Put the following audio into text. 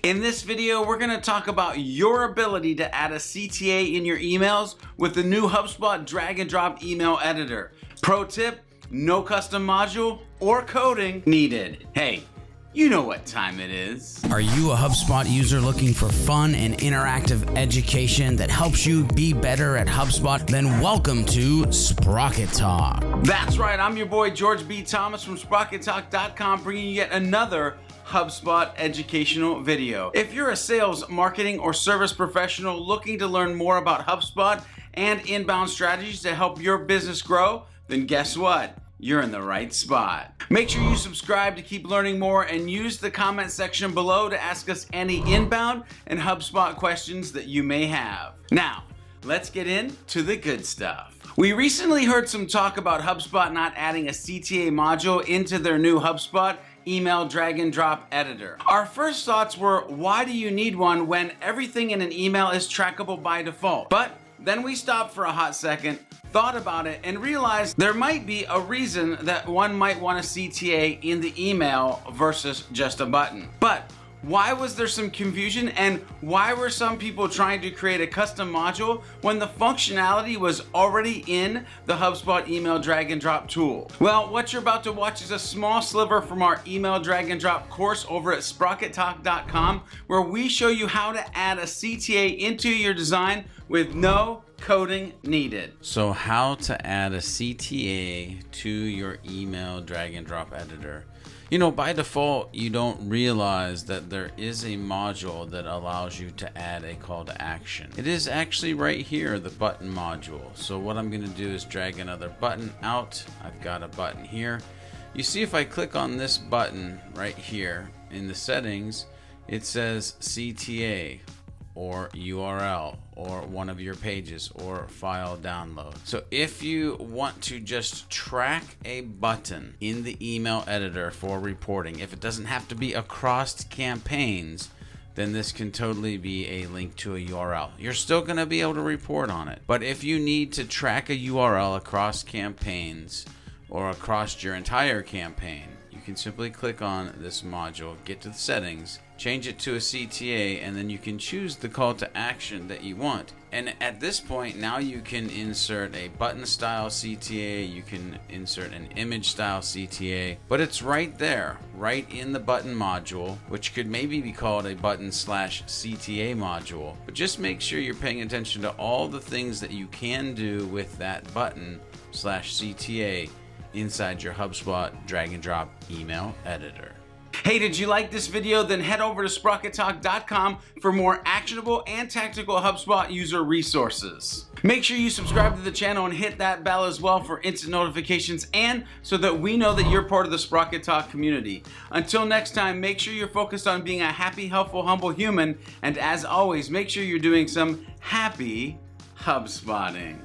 In this video, we're going to talk about your ability to add a CTA in your emails with the new HubSpot drag and drop email editor. Pro tip, no custom module or coding needed. Hey, you know what time it is. Are you a HubSpot user looking for fun and interactive education that helps you be better at HubSpot? Then welcome to Sprocket Talk. That's right, I'm your boy George B. Thomas from SprocketTalk.com, bringing you yet another HubSpot educational video. If you're a sales, marketing, or service professional looking to learn more about HubSpot and inbound strategies to help your business grow, then guess what? You're in the right spot. Make sure you subscribe to keep learning more and use the comment section below to ask us any inbound and HubSpot questions that you may have. Now, let's get into the good stuff. We recently heard some talk about HubSpot not adding a CTA module into their new HubSpot email drag and drop editor. Our first thoughts were, why do you need one when everything in an email is trackable by default? But then we stopped for a hot second, thought about it, and realized there might be a reason that one might want a CTA in the email versus just a button. But why was there some confusion, and why were some people trying to create a custom module when the functionality was already in the HubSpot email drag and drop tool? Well, what you're about to watch is a small sliver from our email drag and drop course over at SprocketTalk.com, where we show you how to add a CTA into your design with no coding needed. So how to add a CTA to your email drag and drop editor. You know, by default, you don't realize that there is a module that allows you to add a call to action. It is actually right here, the button module. So what I'm going to do is drag another button out. I've got a button here. You see, if I click on this button right here in the settings, it says CTA or URL or one of your pages or file download. So if you want to just track a button in the email editor for reporting, if it doesn't have to be across campaigns, then this can totally be a link to a URL. You're still going to be able to report on it. But if you need to track a URL across campaigns or across your entire campaign, you can simply click on this module, get to the settings, change it to a CTA, and then you can choose the call to action that you want. And at this point, now you can insert a button style CTA, you can insert an image style CTA, but it's right there, right in the button module, which could maybe be called a button/CTA module. But just make sure you're paying attention to all the things that you can do with that button/CTA inside your HubSpot drag and drop email editor. Hey, did you like this video? Then head over to SprocketTalk.com for more actionable and tactical HubSpot user resources. Make sure you subscribe to the channel and hit that bell as well for instant notifications and so that we know that you're part of the Sprocket Talk community. Until next time, make sure you're focused on being a happy, helpful, humble human. And as always, make sure you're doing some happy HubSpotting.